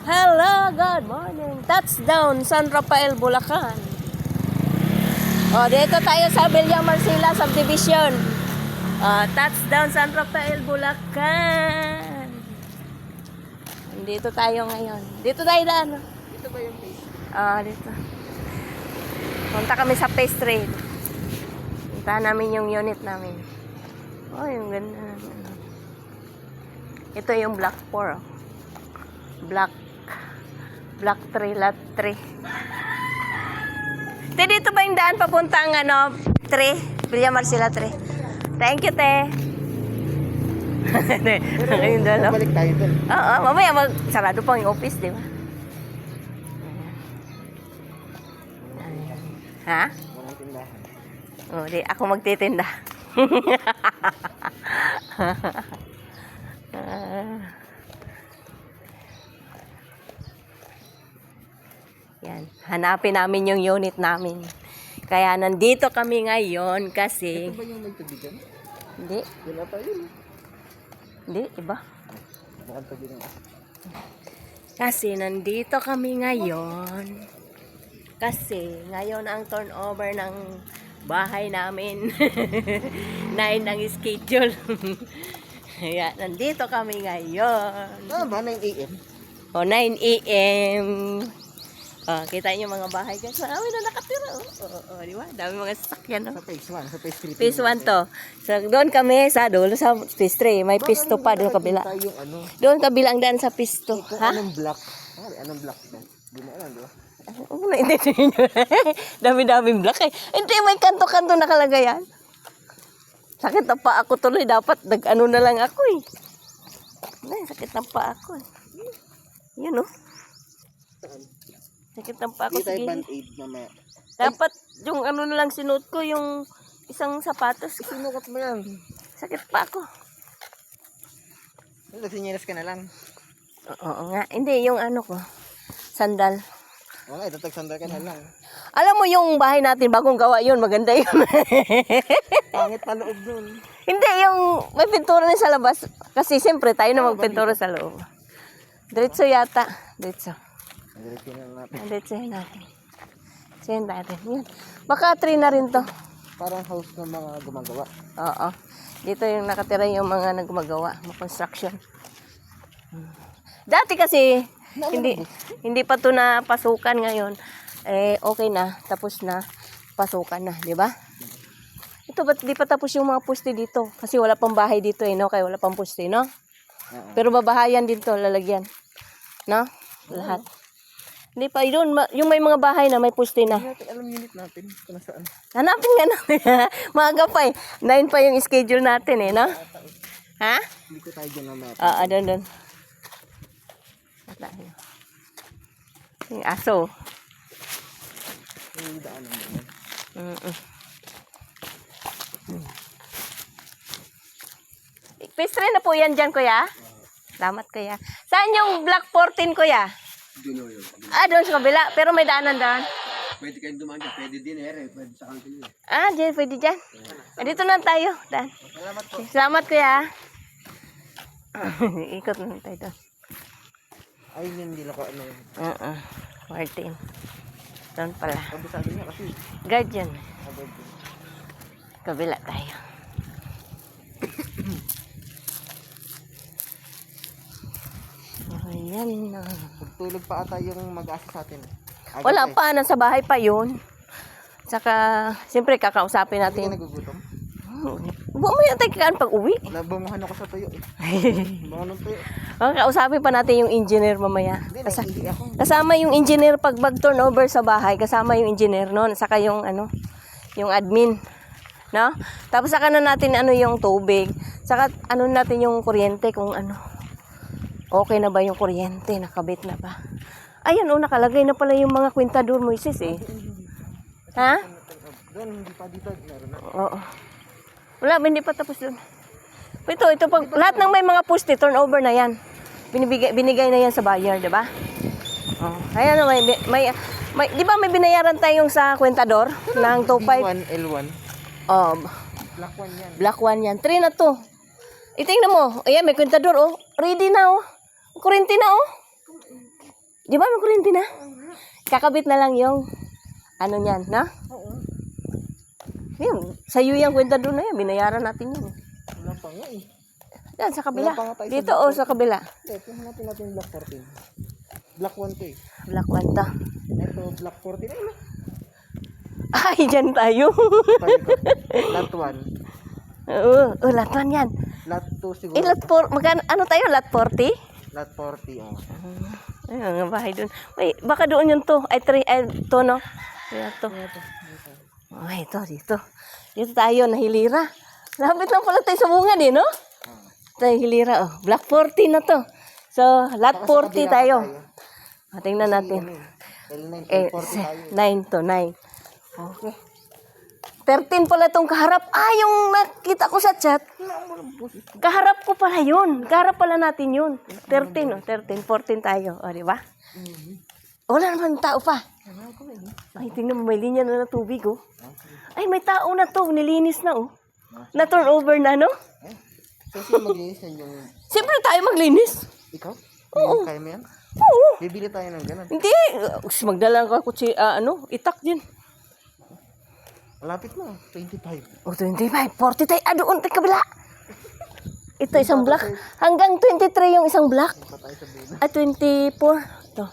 Hello, good morning. Touchdown, San Rafael, Bulacan. Oh, dito tayo sa Villa Marcela Subdivision. Touchdown, San Rafael, Bulacan. Dito tayo ngayon. Dito tayo daan. Dito ba yung face? Dito. Punta kami sa Phase Trade. Punta namin yung unit namin. Oh, yung ganda. Ito yung Block 4. Block 3, lot 3. Te, dito ba yung daan papuntang 3? Villa Marcela 3. Thank you, te. Pero balik tayo dun. Oo, mamaya sarado pa yung office, di ba? Ha? Walang tindahan. Oh, di ako magtitinda. Yan, hanapin namin yung unit namin. Kaya nandito kami ngayon kasi... Ito ba yung may tubigan? Hindi, Wala pa yun. hindi, iba. Bukang tubigan. Kasi nandito kami ngayon. Kasi ngayon ang turnover ng bahay namin. 9 ang schedule. Kaya nandito kami ngayon. Ba? 9 a.m.? O, 9 a.m. Kita niyo mga bahay guys. Marami na nakatira. Di ba? Dami mga sasakyan. Sa phase 1, sa phase 3. Phase 1 to. So, doon kami sa dulo sa phase 3. May phase 2 pa doon kabila. Yung ano? Doon kabilang daan sa phase 2. Kung Ha? anong block? Anong block ba? Di mo alam, di ba? Oo, naintindihan nyo. Dami-daming black eh. Hindi, may kanto-kanto nakalagay yan. Sakit na pa ako tuloy. Dapat nag-ano na lang ako eh. Ay, sakit na pa ako eh. Yun oh. Saan? Sakit na pa ako. Hindi tayo Sige. band-aid mamaya. Dapat yung ano na lang sinuot ko, yung isang sapatos. Sinukat mo yan. Sakit pa ako. Nagsinyelas ka na lang. Oo nga. Hindi, yung ano ko. Sandal. Oo nga, tatag-sandal ka na lang. Alam mo yung bahay natin, bagong gawa yun. Maganda yun. Pangit pa loob dun. Hindi, yung may pintura na sa labas. Kasi siyempre tayo na magpintura sa loob. Diretso yata. Diretso. Diretso na natin. Diretso yun natin. So yun natin. Yan. Baka 3 na rin to. Parang house ng mga gumagawa. Oo. Dito yung nakatira yung mga nagmagawa. Mga construction. Dati kasi, hindi pa to na pasukan ngayon. Okay na. Tapos na. Pasukan na. Di ba? Ito, ba't di pa tapos yung mga poste dito? Kasi wala pang bahay dito no? Kaya wala pang poste, no? Pero babahayan dito, lalagyan. No? Lahat. Hindi pa, yung may mga bahay na may poste na. Hindi natin alam unit natin kung nasaan. Hanapin nga natin. Maaga pa eh. 9 pa yung schedule natin eh, no? Ha? Hindi ko tayo dyan mamaya. Doon. Yung aso. Yung daanan mo yan. Phase 3 na po yan dyan, kuya. Salamat, kuya. Saan yung block 14, kuya? Doon yun. Doon sa kabila. Pero may daanan doon. Pwede kayong dumaan dyan. Pwede din pwede sa kantin yun. Dyan, pwede dyan. Dito na tayo. Dan. Salamat po. Salamat, kuya. Ikot na tayo doon. Ay, hindi lang ko ano. 14. Doon pala. Kabisado niya kasi. Guardian. Abad. Kabila tayo. Ayan na. Tulog pa ata yung mag-asa sa atin. Agad Wala eh. pa. Nasa bahay pa yun. Saka, siyempre, kakausapin Hindi ka natin. nagugutom. Buwan mo yan tayo kakaan pag uwi. Nabanguhan ako sa tuyo eh. Bangunan tuyo. Kakausapin pa natin yung engineer mamaya. Hindi, naiihi ako. Kasama yung engineer pag mag-turnover sa bahay. Kasama yung engineer noon. Saka yung yung admin. No? Tapos saka na natin yung tubig. Saka natin yung kuryente kung okay na ba yung kuryente, nakabit na ba. Ayun, nakalagay na pala yung mga kwentador Moises eh. Ha? Doon, hindi pa dito. Meron na. Oo. Wala, hindi pa tapos doon. Ito pag lahat ng may mga poste, turnover na yan. Binigay na yan sa buyer, di ba? Oh. Ayan, may di ba may binayaran tayong sa kwentador ng 25? B1, L1. Black 1 yan. Black 1 yan. 3 na to. Itingnan mo. Ayan, may kwentador, oh. Ready na, oh. Kurente na, oh. Di ba may kuryente na? Kakabit na lang yung ano niyan, na? Oo. Yun, sa'yo yung kwenta doon na yan. Binayaran natin yun. Wala pa nga eh. Yan, sa kabila. Wala pa nga tayo sa Dito o sa kabila. Hindi, hanapin natin yung Black 14. Black 1 to eh. Black one to. Ito, Black 14. Ayun na. Ay, dyan tayo. Lot 1. Oo, lot one yan. Lot 2 siguro. Eh, lot 4. Ano tayo? Lot 40? Lot 40, oh. Ayun, ang bahay doon. Ay, baka doon yun to. Ay, to, no? Kaya to. Ay, ito, dito. Dito tayo, nahilira. Lapit lang pala tayo sa bunga din, no? Ito, hilira, oh. Black 40 na to. So, lot 40 tayo. Tingnan natin. L9, Eh, 40 tayo. 9 to, 9. Okay. 13 pala itong kaharap. Ah, yung nakita ko sa chat. Kaharap ko pala yun. Kaharap pala natin yun. 13, oh. 13, 14 tayo. O, di ba? Wala naman tao pa. Ay, tingnan mo, may linya na ng tubig, oh. Ay, may tao na to. Nilinis na, oh. Na-turn over na, no? So, sino maglinis yan yung... Siyempre tayo maglinis. Ikaw? Oo. Kaya mo yan? Oo. Bibili tayo ng ganun. Hindi. Magdala ka kutsi, itak din. Malapit na, 25. O, 25, 40 tayo. Doon tayo kabila. Ito isang block. Hanggang 23 yung isang block. Pa tayo sa bina. 24. Ito.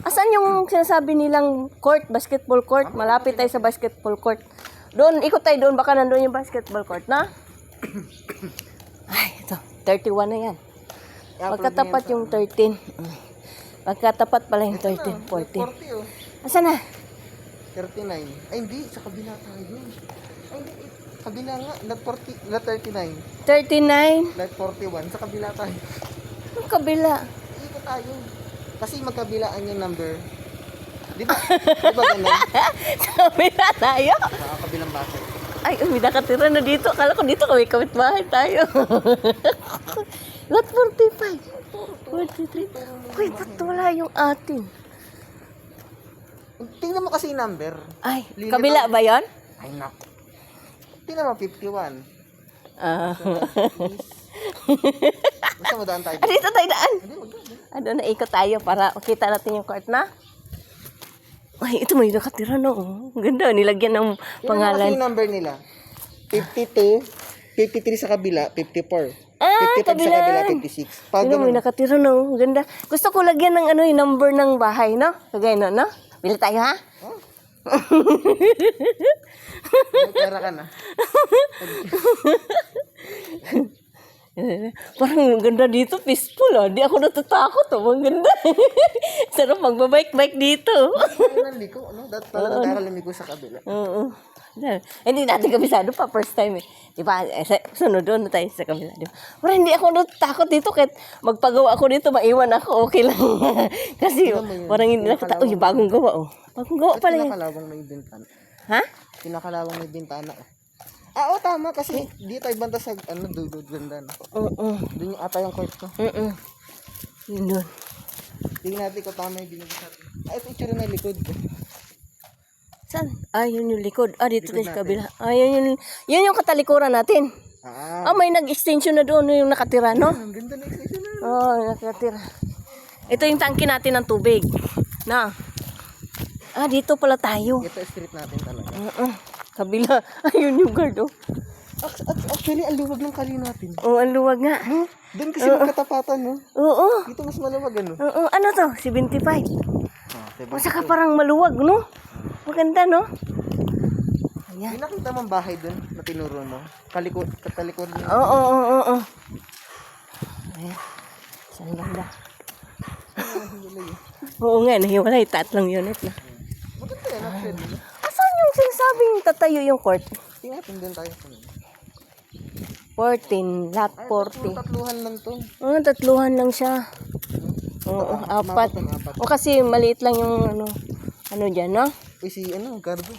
Asan yung sinasabi nilang court, basketball court? Malapit tayo sa basketball court. Doon, ikot tayo doon. Baka nandun yung basketball court, na? Ay, ito. 31 na yan. Magkatapat yung 13. Magkatapat pala yung 13, 14. 40 oh. Asan na? 39. Ay, hindi. Sa kabila tayo. Ay, hindi. Kabila nga. Lot 40. Lot 39. 39. Lot 41. Sa kabila tayo. Ang kabila. Ikot tayo. Kasi magkabilaan yung number. Di ba? Di ba ganun? Sa kabila tayo. Sa kabilang bahay. Ay, may nakatira na dito. Akala ko dito kami kawit bahay tayo. Lot 45. 43. Uy, ba't wala yung atin? Tingnan mo kasi yung number. Ay, kabila ba yan? Ay, naku. Tingnan mo, 51. Basta madaan tayo. Ah, dito tayo daan. Hindi, magdaan. Ano, naikot tayo para makita natin yung court na. Ay, ito may nakatira no. Ang ganda, nilagyan ng Tingnan mo kasi pangalan. yung number nila. 52, 53 sa kabila, 54. Ah, 55 sa kabila. kabila, 56. Pag Ano, may ganun. nakatira no. Ang ganda. Gusto ko lagyan ng yung number ng bahay, no? Kagaya no, no? Bili tayo, ha? Oh. May pera ka na. Parang ang ganda dito, peaceful, oh. Di ako natatakot, oh. Ang ganda. Sarap magbabike-bike dito. Ay, naliko, no? Talagang nakakalimiko sa kabila. Oo. Hindi natin kabisado pa, first time eh. Di ba, sunod doon na tayo sa kabila. Di ba? Pero hindi ako natakot dito, kahit magpagawa ako dito, maiwan ako, okay lang. Kasi parang hindi nakita, uy, bagong gawa, oh. Bagong gawa pala yun. Pinakalawang may bintana. Ha? Pinakalawang may bintana. Oo, tama, kasi di tayo banta sa, dulo, ganda na. Oo. Doon yung ata yung court ko. Yun doon. Tingnan natin kung tama yung binigay sa atin. Ay, ito yung tsura na likod. Saan? Ah, yun yung likod. Ah, dito Likod tayo sa kabila. Ah, yun yung katalikuran natin. Ah, Ah, may nag-extension na doon yung nakatira, no? ang ganda na extension na. Oo, nakatira. Ito yung tangke natin ng tubig. Na. Ah, dito pala tayo. Ito yung street natin talaga. Kabila. Ayun yung guard, oh. Actually, ang luwag ng kali natin. Oo, ang luwag nga. Doon kasi magkatapatan, no? Oo. Dito mas maluwag, ano? Oo, ano to? 75. Diba? O, saka parang maluwag, no? Maganda, no? Ayan. May nakita mong bahay doon na tinuro mo? Katalikod niya. Oo. Ayan. Saan ganda? Oo nga, nahiwalay. Tatlong unit na. Maganda yan, actually. Asan yung sinasabing tatayo yung court? Tingnan natin doon tayo. 14, lot 40. Tatluhan lang to. Oo, tatluhan lang siya. Oo, apat. O kasi maliit lang yung ano dyan, no? Uy, si Gardo.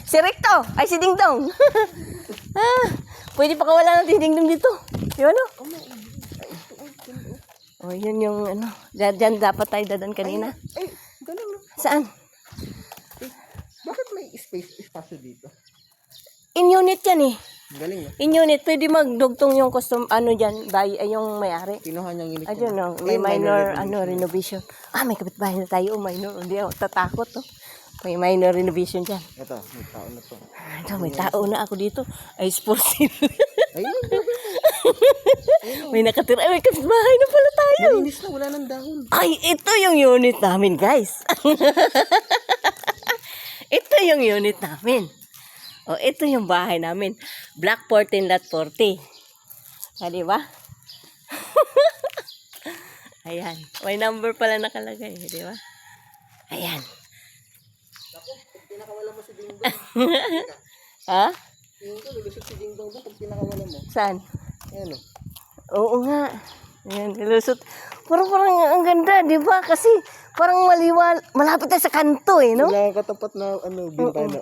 Si Recto! Ay, si Dingdong! Pwede pa kawala natin si Dingdong dito. Di ba, no? O, yun yung Dyan dapat tayo dadan kanina. Ay, ganun no. Saan? Bakit may espasyo dito? In unit yan eh. Galing, no? In unit, pwede magdugtong yung custom, ano dyan, yung may-ari. Kinuha niyang unit. I don't know, may minor, renovation. May kapitbahay na tayo, minor. Hindi ako tatakot, oh. May minor renovation dyan. Ito, may tao na to. Ito, may tao na ako dito. Ay, for sale. Ayun, May nakatira. Ay, may kapitbahay na pala tayo. malinis na, wala nang dahon. Ay, ito yung unit namin, guys. Ito yung unit namin. O, ito yung bahay namin. Block 14, lot 40. Di ba? Ayan. May number pala nakalagay, di ba? Ayan. Pinakawala mo si Dingdong. Ha? Tingin ko, lulusot si Dingdong doon pag pinakawala mo. Saan? Ayan, Oo nga. Ayan, nilusot. Parang ang ganda, di ba? Kasi parang maliwal. Malapit tayo sa kanto eh, no? Wala kang katapat na bintana.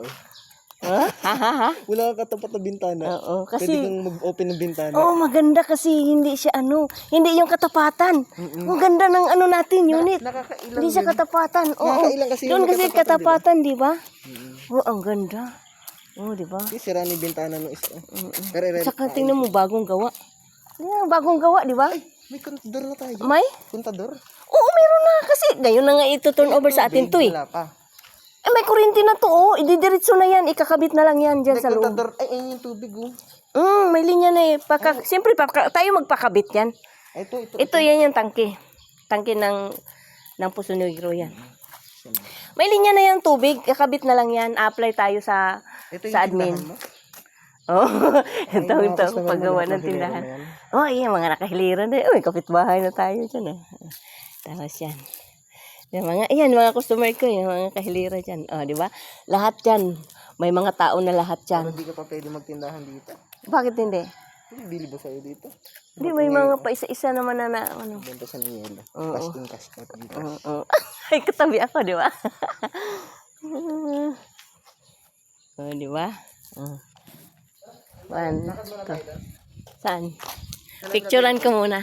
Ha? Ha? Wala kang katapat na bintana. Oo, Pwede kasi... kang mag-open ng bintana. Oo, maganda kasi hindi siya hindi yung katapatan. Ang ganda ng natin, unit. Nakakailang Hindi siya yun. katapatan. Oo. Nakakailang kasi Doon yung kasi katapatan, di ba? Oo, ang ganda. Oo, di ba? Sira ni bintana ng isa. Pero Saka tingnan mo, bagong gawa. Yeah, bagong gawa, di ba? may kontador na tayo. May? Kontador? Oo, meron na. Kasi ngayon na nga ito turn over sa atin to eh. Wala pa. May kuryente na to, oh. Ididiretso na yan. Ikakabit na lang yan dyan May sa loob. kontador. Ay, ayun yung tubig, oh. May linya na eh. Siyempre, tayo magpakabit yan. Ito yan yung tangke. Tangke ng Puso Negro yan. May linya na yung tubig. Kakabit na lang yan. Apply tayo sa admin. tindahan mo? Oh, ito mga ito. customer mo Paggawa na ng tindahan. nakahiliran na yan. Oh, iya, mga nakahiliran na. Uy, kapitbahay na tayo dyan. Tapos yan. Mga customer ko, yung mga kahilira dyan. Oh, di ba? Lahat dyan. May mga tao na lahat Pero dyan. hindi ka pa pwede magtindahan dito. Bakit hindi? Bili ba sa'yo dito? Hindi, may mga pa isa-isa naman na ano. Benta sa Nielo. Oo. Cash in, cash out dito. Oo. Ay, katabi ako, di ba? Oh, di ba? One, two. Saan? Picturean ko muna.